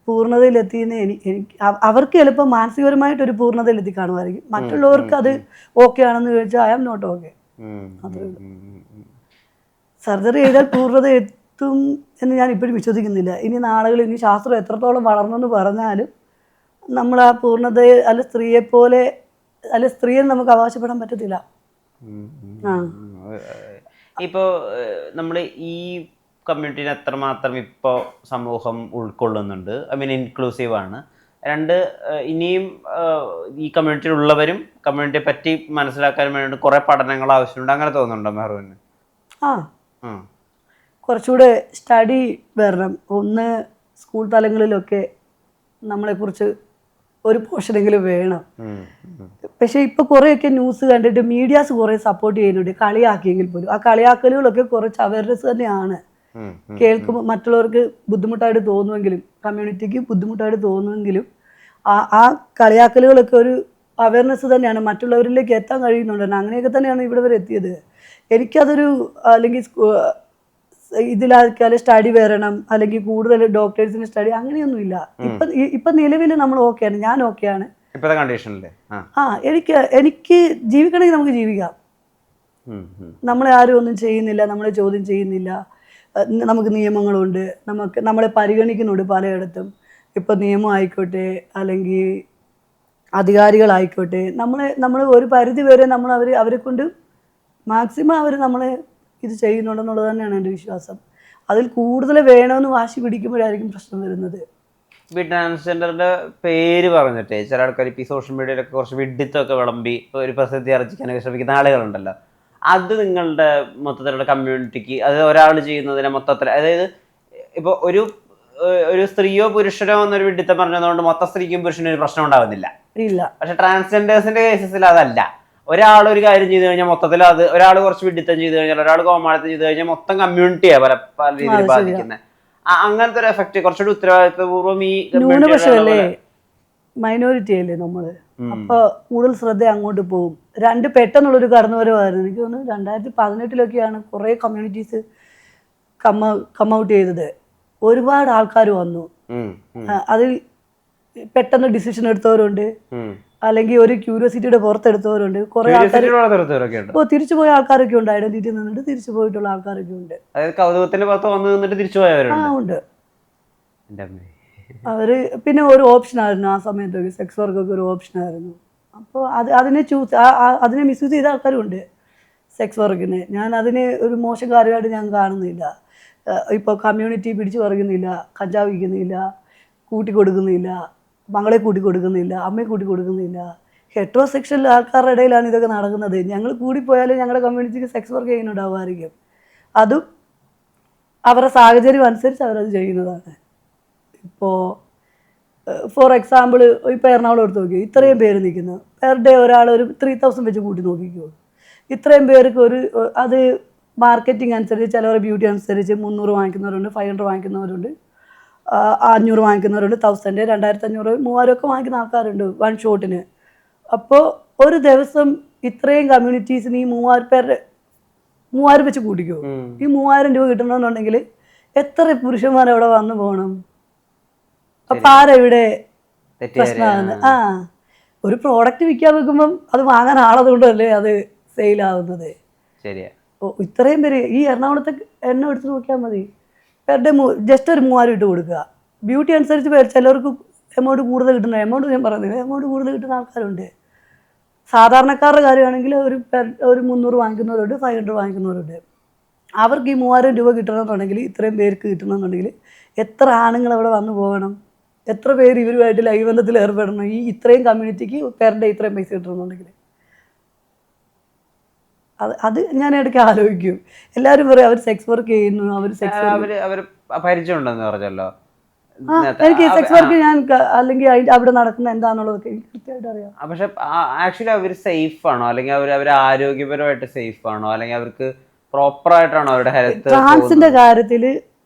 പൂർണ്ണതയിലെത്തിയെന്ന് എനിക്ക് അവർക്ക് ചിലപ്പോൾ മാനസികപരമായിട്ടൊരു പൂർണ്ണതയിലെത്തി കാണുമായിരിക്കും. മറ്റുള്ളവർക്ക് അത് ഓക്കെ ആണെന്ന് ചോദിച്ചാൽ ഐ ആം നോട്ട് ഓക്കെ. അത് സർജറി ചെയ്താൽ പൂർണ്ണത എത്തും എന്ന് ഞാൻ ഇപ്പോഴും വിശ്വസിക്കുന്നില്ല. ഇനി നാളുകൾ ഇനി ശാസ്ത്രം എത്രത്തോളം വളർന്നെന്ന് പറഞ്ഞാലും നമ്മൾ ആ പൂർണ്ണതയെ അല്ല സ്ത്രീയെപ്പോലെ അല്ല സ്ത്രീയെ നമുക്ക് അവകാശപ്പെടാൻ പറ്റത്തില്ല. ഇപ്പോൾ നമ്മൾ ഈ കമ്മ്യൂണിറ്റീനെ എത്രമാത്രം ഇപ്പോൾ സമൂഹം ഉൾക്കൊള്ളുന്നുണ്ട്, ഐ മീൻ ഇൻക്ലൂസീവ് ആണ്. രണ്ട്, ഇനിയും ഈ കമ്മ്യൂണിറ്റിയിലുള്ളവരും കമ്മ്യൂണിറ്റിയെ പറ്റി മനസ്സിലാക്കാൻ വേണ്ടി കുറേ പഠനങ്ങൾ ആവശ്യമുണ്ട്, അങ്ങനെ തോന്നുന്നുണ്ടോ മെഹ്റൂന്? കുറച്ചുകൂടെ സ്റ്റഡി വരണം. ഒന്ന് സ്കൂൾ തലങ്ങളിലൊക്കെ നമ്മളെക്കുറിച്ച് ഒരു പോർഷനെങ്കിലും വേണം. പക്ഷേ ഇപ്പോൾ കുറേയൊക്കെ ന്യൂസ് കണ്ടിട്ട് മീഡിയാസ് കുറേ സപ്പോർട്ട് ചെയ്യുന്നുണ്ട്, കളിയാക്കിയെങ്കിൽ പോലും. ആ കളിയാക്കലുകളൊക്കെ കുറച്ച് അവയർനെസ് തന്നെയാണ്. കേൾക്കുമ്പോൾ മറ്റുള്ളവർക്ക് ബുദ്ധിമുട്ടായിട്ട് തോന്നുമെങ്കിലും കമ്മ്യൂണിറ്റിക്ക് ബുദ്ധിമുട്ടായിട്ട് തോന്നുമെങ്കിലും ആ കളിയാക്കലുകളൊക്കെ ഒരു അവയർനെസ് തന്നെയാണ്, മറ്റുള്ളവരിലേക്ക് എത്താൻ കഴിയുന്നുണ്ട്. അങ്ങനെയൊക്കെ തന്നെയാണ് ഇവിടെ വരെ എത്തിയത്. എനിക്കതൊരു അല്ലെങ്കിൽ ഇതിലാക്കിയാൽ സ്റ്റഡി വരണം അല്ലെങ്കിൽ കൂടുതൽ ഡോക്ടേഴ്സിന് സ്റ്റഡി അങ്ങനെയൊന്നുമില്ല. ഇപ്പം നിലവിൽ നമ്മൾ ഓക്കെയാണ്, ഞാൻ ഓക്കെയാണ് എനിക്ക് ജീവിക്കണമെങ്കിൽ നമുക്ക് ജീവിക്കാം. നമ്മളെ ആരും ഒന്നും ചെയ്യുന്നില്ല, നമ്മളെ ചോദ്യം ചെയ്യുന്നില്ല. നമുക്ക് നിയമങ്ങളുണ്ട്, നമ്മളെ പരിഗണിക്കുന്നുണ്ട് പലയിടത്തും. ഇപ്പം നിയമം ആയിക്കോട്ടെ അല്ലെങ്കിൽ അധികാരികളായിക്കോട്ടെ, നമ്മൾ ഒരു പരിധി വരെ അവരെ കൊണ്ട് മാക്സിമം അവർ നമ്മളെ ഇത് ചെയ്യുന്നുണ്ടെന്നുള്ളത് തന്നെയാണ് എൻ്റെ വിശ്വാസം. അതിൽ കൂടുതൽ വേണമെന്ന് വാശി പിടിക്കുമ്പോഴായിരിക്കും പ്രശ്നം വരുന്നത്. ഈ ട്രാൻസ്ജെൻഡറിന്റെ പേര് പറഞ്ഞിട്ടേ ചില ആൾക്കാർ ഇപ്പോൾ ഈ സോഷ്യൽ മീഡിയയിലൊക്കെ കുറച്ച് വിഡിത്തൊക്കെ വിളമ്പി ഒരു പ്രസിദ്ധി ആർജിക്കാനൊക്കെ ശ്രമിക്കുന്ന ആളുകളുണ്ടല്ലോ. അത് നിങ്ങളുടെ മൊത്തത്തിലുള്ള കമ്മ്യൂണിറ്റിക്ക് അത് ഒരാൾ ചെയ്യുന്നതിനെ മൊത്തത്തിൽ, അതായത് ഇപ്പോൾ ഒരു സ്ത്രീയോ പുരുഷനോ എന്നൊരു വിഡിത്തം പറഞ്ഞതുകൊണ്ട് മൊത്തം സ്ത്രീക്കും പുരുഷനും ഒരു പ്രശ്നം ഉണ്ടാവുന്നില്ല. പക്ഷെ ട്രാൻസ്ജെൻഡേഴ്സിന്റെ കേസസിൽ അതല്ല. ഒരാൾ ഒരു കാര്യം ചെയ്തു കഴിഞ്ഞാൽ മൊത്തത്തിൽ അത് ഒരാൾ കുറച്ച് വിഡിത്തം ചെയ്തു കഴിഞ്ഞാൽ, ഒരാൾ കോമാളിത്തം ചെയ്തു കഴിഞ്ഞാൽ മൊത്തം കമ്മ്യൂണിറ്റിയാണ് പല രീതിയിൽ ബാധിക്കുന്നത്. അങ്ങനത്തെ ഒരു എഫക്ട് കുറച്ചുകൂടി ഉത്തരവാദിത്വപൂർവ്വം ഈ ന്യൂനപക്ഷമല്ലേ, മൈനോറിറ്റി അല്ലേ നമ്മള്, അപ്പൊ കൂടുതൽ ശ്രദ്ധ അങ്ങോട്ട് പോകും. പെട്ടെന്നുള്ളൊരു കടന്നുവരവായിരുന്നു. എനിക്ക് തോന്നുന്നു 2018 കുറെ കമ്മ്യൂണിറ്റീസ് കം ഔട്ട് ചെയ്തത്. ഒരുപാട് ആൾക്കാർ വന്നു. അതിൽ പെട്ടെന്ന് ഡിസിഷൻ എടുത്തവരുണ്ട്, അല്ലെങ്കിൽ ഒരു ക്യൂരിയോസിറ്റിയുടെ പുറത്തെടുത്തവരുണ്ട്, കുറെ ആൾക്കാർ തിരിച്ചു പോയ ആൾക്കാരൊക്കെ ഉണ്ട്. ഐഡന്റിറ്റി നിന്നിട്ട് തിരിച്ചു പോയിട്ടുള്ള ആൾക്കാരൊക്കെ ഉണ്ട്. ഉണ്ട്. അവര് പിന്നെ ഒരു ഓപ്ഷൻ ആയിരുന്നു ആ സമയത്തൊക്കെ, സെക്സ് വർക്കൊക്കെ ഒരു ഓപ്ഷൻ ആയിരുന്നു. അപ്പോൾ അതിനെ മിസ്യൂസ് ചെയ്ത ആൾക്കാരും ഉണ്ട് സെക്സ് വർക്കിന്. ഞാൻ അതിനെ ഒരു മോശം കാര്യമായിട്ട് ഞാൻ കാണുന്നില്ല. ഇപ്പോൾ കമ്മ്യൂണിറ്റി പിടിച്ചു പറിക്കുന്നില്ല, കഞ്ചാവ് വിൽക്കുന്നില്ല, കൂട്ടിക്കൊടുക്കുന്നില്ല, മകളെ കൂട്ടിക്കൊടുക്കുന്നില്ല, അമ്മയെ കൂട്ടിക്കൊടുക്കുന്നില്ല. ഹെട്രോസെക്ഷൽ ആൾക്കാരുടെ ഇടയിലാണ് ഇതൊക്കെ നടക്കുന്നത്. ഞങ്ങൾ കൂടിപ്പോയാലും ഞങ്ങളുടെ കമ്മ്യൂണിറ്റിക്ക് സെക്സ് വർക്ക് ചെയ്യുന്നുണ്ടാവുമായിരിക്കും. അതും അവരുടെ സാഹചര്യം അനുസരിച്ച് അവരത് ചെയ്യുന്നതാണ്. ഇപ്പോൾ ഫോർ എക്സാമ്പിൾ ഇപ്പോൾ എറണാകുളം എടുത്ത് നോക്കിയോ, ഇത്രയും പേര് നിൽക്കുന്നു. പെർ ഡേ ഒരാൾ ഒരു 3000 വെച്ച് കൂട്ടി നോക്കിക്കോ. ഇത്രയും പേർക്ക് അത് മാർക്കറ്റിംഗ് അനുസരിച്ച്, ചിലവർ ബ്യൂട്ടി അനുസരിച്ച് 300 വാങ്ങിക്കുന്നവരുണ്ട്, 500 വാങ്ങിക്കുന്നവരുണ്ട്, 500 വാങ്ങിക്കുന്നവരുണ്ട്, 1000, 2500, 3000 ഒക്കെ വാങ്ങിക്കുന്ന ആൾക്കാരുണ്ട് വൺ ഷോട്ടിന്. അപ്പോൾ ഒരു ദിവസം ഇത്രയും കമ്മ്യൂണിറ്റീസിന് ഈ 3000 വെച്ച് കൂട്ടിക്കോ. ഈ 3000 രൂപ കിട്ടണമെന്നുണ്ടെങ്കിൽ എത്ര പുരുഷന്മാർ അവിടെ വന്നു പോകണം? അപ്പം ആരെവിടെ പ്രശ്നമാണ്? ഒരു പ്രോഡക്റ്റ് വിൽക്കാൻ വെക്കുമ്പം അത് വാങ്ങാൻ ആളതുകൊണ്ടല്ലേ അത് സെയിലാവുന്നത്. ഇത്രയും പേര് ഈ എറണാകുളത്തെ എണ്ണം എടുത്ത് നോക്കിയാൽ മതി. പെർ ഡേ ജസ്റ്റ് ഒരു 3000 ഇട്ട് കൊടുക്കുക. ബ്യൂട്ടി അനുസരിച്ച് ചിലർക്ക് എമൗണ്ട് കൂടുതൽ കിട്ടുന്ന, എമൗണ്ട് ഞാൻ പറയുന്നില്ല, എമൗണ്ട് കൂടുതൽ കിട്ടുന്ന ആൾക്കാരുണ്ട്. സാധാരണക്കാരുടെ കാര്യമാണെങ്കിൽ ഒരു 300 വാങ്ങിക്കുന്നവരുണ്ട്, 500 വാങ്ങിക്കുന്നവരുണ്ട്. അവർക്ക് ഈ 3000 രൂപ കിട്ടണമെന്നുണ്ടെങ്കിൽ, ഇത്രയും പേർക്ക് കിട്ടണമെന്നുണ്ടെങ്കിൽ എത്ര ആണുങ്ങൾ അവിടെ വന്നു പോകണം? എത്ര പേര് ഇവരുമായിട്ട് ലൈവ് ബന്ധത്തിൽ ഏർപ്പെടണം? ഈ ഇത്രയും കമ്മ്യൂണിറ്റിക്ക് പെർ ഡേ ഇത്രയും പൈസ കിട്ടണമെന്നുണ്ടെങ്കിൽ അത് ഞാൻ ഇടയ്ക്ക് ആലോചിക്കും. എല്ലാവരും പറയും അവർ സെക്സ് വർക്ക് ചെയ്യുന്നു, അവർ പരിചയമുണ്ടെന്ന് പറഞ്ഞല്ലോ. എനിക്ക് സെക്സ് വർക്ക് ഞാൻ അല്ലെങ്കിൽ അവിടെ നടക്കുന്ന എന്താണെന്നുള്ളതൊക്കെ എനിക്ക് കൃത്യമായിട്ട് അറിയാം. പക്ഷെ ആക്ച്വലി അവർ സേഫ് ആണോ, അല്ലെങ്കിൽ അവർ ആരോഗ്യപരമായിട്ട് സേഫ് ആണോ, അല്ലെങ്കിൽ അവർക്ക് പ്രോപ്പർ ആയിട്ടാണോ അവരുടെ ഹെൽത്ത്? ട്രാൻസിന്റെ കാര്യത്തിൽ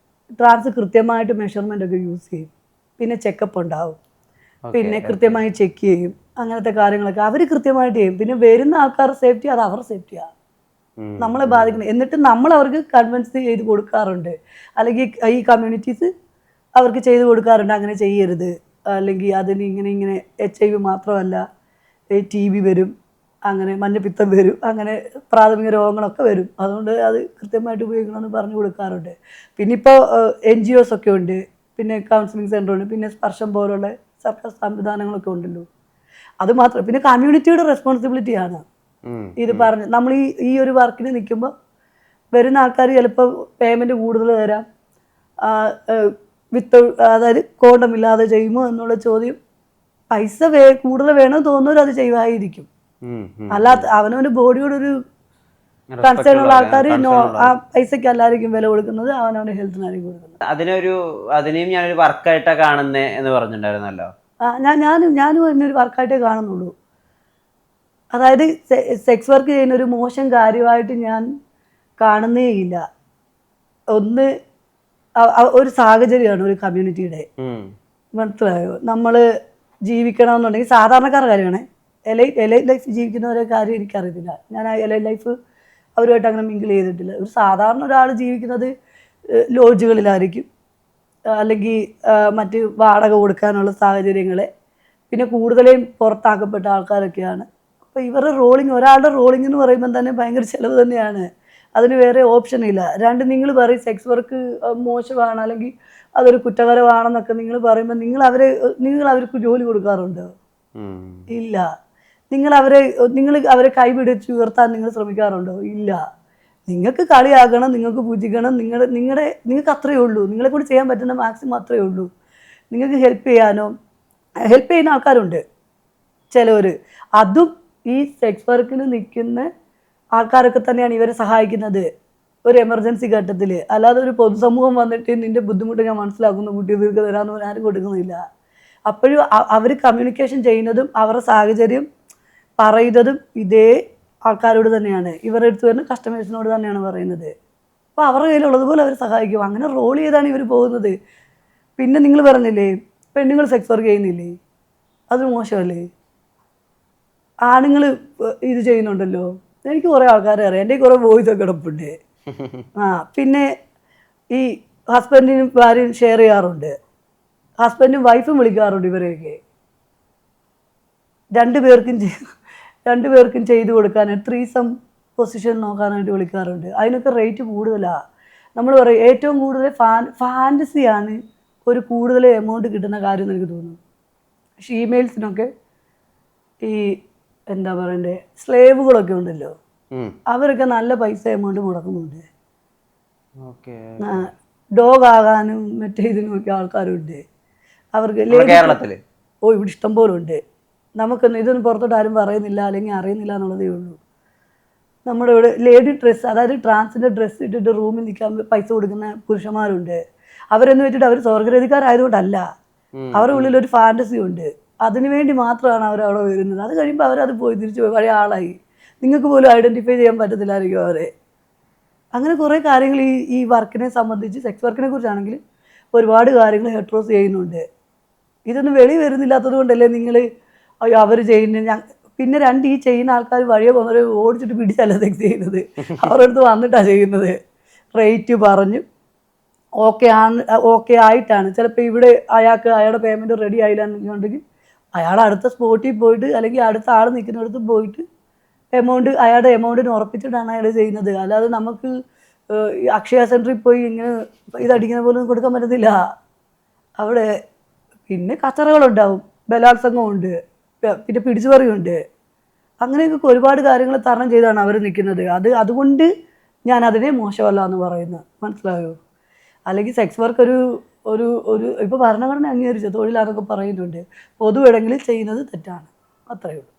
ട്രാൻസ് കൃത്യമായിട്ട് മെഷർമെന്റ് ഒക്കെ യൂസ് ചെയ്യും. പിന്നെ ചെക്കപ്പ് ഉണ്ടാവും. പിന്നെ കൃത്യമായി ചെക്ക് ചെയ്യും. അങ്ങനത്തെ കാര്യങ്ങളൊക്കെ അവർ കൃത്യമായിട്ട് ചെയ്യും. പിന്നെ വരുന്ന ആൾക്കാരുടെ സേഫ്റ്റി അത് അവരുടെ സേഫ്റ്റിയാണ്, നമ്മളെ ബാധിക്കുന്നത്. എന്നിട്ട് നമ്മൾ അവർക്ക് കൺവിൻസ് ചെയ്ത് കൊടുക്കാറുണ്ട്, അല്ലെങ്കിൽ ഈ കമ്മ്യൂണിറ്റീസ് അവർക്ക് ചെയ്ത് കൊടുക്കാറുണ്ട് അങ്ങനെ ചെയ്യരുത്, അല്ലെങ്കിൽ അതിന് ഇങ്ങനെ HIV മാത്രമല്ല TB വരും, അങ്ങനെ മഞ്ഞപ്പിത്തം വരും, അങ്ങനെ പ്രാഥമിക രോഗങ്ങളൊക്കെ വരും, അതുകൊണ്ട് അത് കൃത്യമായിട്ട് ഉപയോഗിക്കണമെന്ന് പറഞ്ഞു കൊടുക്കാറുണ്ട്. പിന്നെ ഇപ്പോൾ NGOs ഒക്കെ ഉണ്ട്, പിന്നെ കൗൺസിലിംഗ് സെൻ്റർ ഉണ്ട്, പിന്നെ സ്പർശം പോലുള്ള സർക്കാർ സംവിധാനങ്ങളൊക്കെ ഉണ്ടല്ലോ. അത് മാത്രം. പിന്നെ കമ്മ്യൂണിറ്റിയുടെ റെസ്പോൺസിബിലിറ്റിയാണ് ഇത് പറഞ്ഞ് നമ്മൾ ഈ ഒരു വർക്കിന് നിൽക്കുമ്പോൾ വരുന്ന ആൾക്കാർ ചിലപ്പോൾ പേയ്മെൻറ്റ് കൂടുതൽ തരാം, അതായത് കോണ്ടം ഇല്ലാതെ ചെയ്യുമോ എന്നുള്ള ചോദ്യം, പൈസ കൂടുതൽ വേണമെന്ന് തോന്നുന്നവർ അത് ചെയ്യുമായിരിക്കും. അല്ലാത്ത അവനവൻ്റെ ബോഡിയോടൊരു കൺസേൺ ഉള്ള ആൾക്കാർ ആ പൈസക്ക് അല്ലായിരിക്കും വില കൊടുക്കുന്നത്, അവനവൻ്റെ ഹെൽത്തിനായിരിക്കും കൊടുക്കുന്നത്. അതിനെയും ഞാനൊരു വർക്കായിട്ടാണ് കാണുന്നേ എന്ന് പറഞ്ഞിട്ടുണ്ടായിരുന്നല്ലോ. ഞാനും എന്നൊരു വർക്കായിട്ടേ കാണുന്നുള്ളൂ. അതായത് സെക്സ് വർക്ക് ചെയ്യുന്ന ഒരു മോശം കാര്യമായിട്ട് ഞാൻ കാണുന്നേ ഇല്ല. ഒന്ന് ഒരു സാഹചര്യമാണ് ഒരു കമ്മ്യൂണിറ്റിയുടെ, മനസ്സിലായോ? നമ്മൾ ജീവിക്കണമെന്നുണ്ടെങ്കിൽ സാധാരണക്കാരുടെ കാര്യമാണ്. എലൈറ്റ് ലൈഫ് ജീവിക്കുന്നവരെ കാര്യം എനിക്കറിയത്തില്ല, ഞാൻ ആ എലൈറ്റ് ലൈഫ് അവരുമായിട്ട് അങ്ങനെ മിങ്കിൾ ചെയ്തിട്ടില്ല. ഒരു സാധാരണ ഒരാൾ ജീവിക്കുന്നത് ലോഡ്ജുകളിലായിരിക്കും, അല്ലെങ്കിൽ മറ്റ് വാടക കൊടുക്കാനുള്ള സാഹചര്യങ്ങൾ, പിന്നെ കൂടുതലും പുറത്താക്കപ്പെട്ട ആൾക്കാരൊക്കെയാണ്. അപ്പോൾ ഇവരുടെ റോളിങ്, ഒരാളുടെ റോളിംഗ് എന്ന് പറയുമ്പോൾ തന്നെ ഭയങ്കര ചിലവ് തന്നെയാണ്, അതിന് വേറെ ഓപ്ഷൻ ഇല്ല. രണ്ട്, നിങ്ങൾ പറയും സെക്സ് വർക്ക് മോശമാണ് അല്ലെങ്കിൽ അതൊരു കുറ്റകരമാണെന്നൊക്കെ നിങ്ങൾ പറയുമ്പോൾ നിങ്ങൾ അവർക്ക് ജോലി കൊടുക്കാറുണ്ടോ? ഇല്ല. നിങ്ങൾ അവരെ കൈപിടിച്ച് ഉയർത്താൻ നിങ്ങൾ ശ്രമിക്കാറുണ്ടോ? ഇല്ല. നിങ്ങൾക്ക് കളിയാക്കണം, നിങ്ങൾക്ക് പൂജിക്കണം, നിങ്ങൾക്ക് അത്രയേ ഉള്ളൂ. നിങ്ങളെ കൂടി ചെയ്യാൻ പറ്റുന്ന മാക്സിമം അത്രയേ ഉള്ളൂ. നിങ്ങൾക്ക് ഹെൽപ്പ് ചെയ്യുന്ന ആൾക്കാരുണ്ട് ചിലവർ. അതും ഈ സെക്സ് വർക്കിന് നിൽക്കുന്ന ആൾക്കാരൊക്കെ തന്നെയാണ് ഇവരെ സഹായിക്കുന്നത് ഒരു എമർജൻസി ഘട്ടത്തിൽ. അല്ലാതെ ഒരു പൊതുസമൂഹം വന്നിട്ട് നിൻ്റെ ബുദ്ധിമുട്ട് ഞാൻ മനസ്സിലാക്കുന്നു, കുട്ടി തീർക്ക് തരാമെന്ന് പറഞ്ഞാൽ ആരും കൊടുക്കുന്നില്ല. അപ്പോഴും അവർ കമ്മ്യൂണിക്കേഷൻ ചെയ്യുന്നതും അവരുടെ സാഹചര്യം പറയുന്നതും ഇതേ ആൾക്കാരോട് തന്നെയാണ്, ഇവരുടെ അടുത്ത് വരുന്ന കസ്റ്റമേഴ്സിനോട് തന്നെയാണ് പറയുന്നത്. അപ്പോൾ അവരുടെ കയ്യിലുള്ളതുപോലെ അവർ സഹായിക്കും. അങ്ങനെ റോൾ ചെയ്താണ് ഇവർ പോകുന്നത്. പിന്നെ നിങ്ങൾ പറഞ്ഞില്ലേ പെണ്ണുങ്ങൾ സെക്സ് വർക്ക് ചെയ്യുന്നില്ലേ, അത് മോശമല്ലേ? ആണുങ്ങൾ ഇത് ചെയ്യുന്നുണ്ടല്ലോ, എനിക്ക് കുറേ ആൾക്കാരെ അറിയാം, എൻ്റെ കുറേ വോയിസൊക്കെ കിടപ്പുണ്ട്. പിന്നെ ഈ ഹസ്ബൻഡിനും ഭാര്യയും ഷെയർ ചെയ്യാറുണ്ട്, ഹസ്ബൻഡും വൈഫും വിളിക്കാറുണ്ട് ഇവരെയൊക്കെ. രണ്ടുപേർക്കും ചെയ്തു കൊടുക്കാനായിട്ട് ത്രീസം പൊസിഷൻ നോക്കാനായിട്ട് വിളിക്കാറുണ്ട്. അതിനൊക്കെ റേറ്റ് കൂടുതലാണ്. നമ്മൾ പറയും ഏറ്റവും കൂടുതൽ ഫാൻറ്റസിയാണ് ഒരു കൂടുതൽ എമൗണ്ട് കിട്ടുന്ന കാര്യം എന്ന് എനിക്ക് തോന്നുന്നു. പക്ഷേ ഇമെയിൽസിനൊക്കെ ഈ എന്താ പറയണ്ടേ സ്ലേവുകളൊക്കെ ഉണ്ടല്ലോ, അവരൊക്കെ നല്ല പൈസ എമൗണ്ട് മുടക്കുന്നുണ്ട്. ഡോഗ് ആകാനും മറ്റേ ഇതിനുമൊക്കെ ആൾക്കാരുണ്ട്. അവർക്ക് കേരളത്തിൽ ഇവിടെ ഇഷ്ടം പോലെ ഉണ്ട്. നമുക്കൊന്നും ഇതൊന്നും പുറത്തോട്ട് ആരും പറയുന്നില്ല, അല്ലെങ്കിൽ അറിയുന്നില്ല എന്നുള്ളതേ ഉള്ളൂ. നമ്മുടെ ഇവിടെ ലേഡി ഡ്രസ്സ്, അതായത് ട്രാൻസിൻ്റെ ഡ്രസ്സ് ഇട്ടിട്ട് റൂമിൽ നിൽക്കാൻ പൈസ കൊടുക്കുന്ന പുരുഷന്മാരുണ്ട്. അവരെന്ന് വെച്ചിട്ട് അവർ സ്വർഗരതിക്കാരായതുകൊണ്ടല്ല, അവരുടെ ഉള്ളിലൊരു ഫാൻറ്റസി ഉണ്ട്, അതിനു വേണ്ടി മാത്രമാണ് അവരവിടെ വരുന്നത്. അത് കഴിയുമ്പോൾ അവരത് പോയി തിരിച്ചു പോയി പഴയ ആളായി. നിങ്ങൾക്ക് പോലും ഐഡൻറ്റിഫൈ ചെയ്യാൻ പറ്റത്തില്ലായിരിക്കും അവരെ. അങ്ങനെ കുറേ കാര്യങ്ങൾ ഈ വർക്കിനെ സംബന്ധിച്ച്, സെക്സ് വർക്കിനെ കുറിച്ചാണെങ്കിൽ ഒരുപാട് കാര്യങ്ങൾ ഹെട്രോസ് ചെയ്യുന്നുണ്ട്. ഇതൊന്നും വെളി വരുന്നില്ലാത്തത് കൊണ്ടല്ലേ നിങ്ങൾ അയ്യോ അവർ ചെയ്യുന്ന. പിന്നെ ഈ ചെയ്യുന്ന ആൾക്കാർ വഴിയെ പോകുന്നവരെ ഓടിച്ചിട്ട് പിടിച്ചല്ല സെക്സ് ചെയ്യുന്നത്, അവരുടെ അടുത്ത് വന്നിട്ടാണ് ചെയ്യുന്നത്. റേറ്റ് പറഞ്ഞു ഓക്കെ ആയിട്ടാണ്. ചിലപ്പോൾ ഇവിടെ അയാളുടെ പേയ്മെൻറ്റ് റെഡി ആയില്ല എന്നുണ്ടെങ്കിൽ അയാൾ അടുത്ത സ്പോട്ടിൽ പോയിട്ട്, അല്ലെങ്കിൽ അടുത്ത ആൾ നിൽക്കുന്നിടത്ത് പോയിട്ട് അയാളുടെ എമൗണ്ടിന് ഉറപ്പിച്ചിട്ടാണ് അയാൾ ചെയ്യുന്നത്. അല്ലാതെ നമുക്ക് അക്ഷയ സെൻറ്ററിൽ പോയി ഇങ്ങനെ ഇതടിക്കുന്ന പോലും കൊടുക്കാൻ പറ്റത്തില്ല അവിടെ. പിന്നെ കച്ചറകളുണ്ടാവും, ബലാത്സംഗമുണ്ട്, പിന്നെ പിടിച്ചുപറിയുണ്ട്, അങ്ങനെയൊക്കെ ഒരുപാട് കാര്യങ്ങൾ തരണം ചെയ്താണ് അവർ നിൽക്കുന്നത്. അതുകൊണ്ട് ഞാൻ അതിനെ മോശമല്ല എന്ന് പറയുന്നത്, മനസ്സിലായോ? അല്ലെങ്കിൽ സെക്സ് വർക്ക് ഒരു ഇപ്പോൾ ഭരണഘടന അംഗീകരിച്ച തൊഴിലാണെന്നൊക്കെ പറയുന്നുണ്ട്. പൊതു ഇടങ്ങളിൽ ചെയ്യുന്നത് തെറ്റാണ്, അത്രയേ ഉള്ളൂ.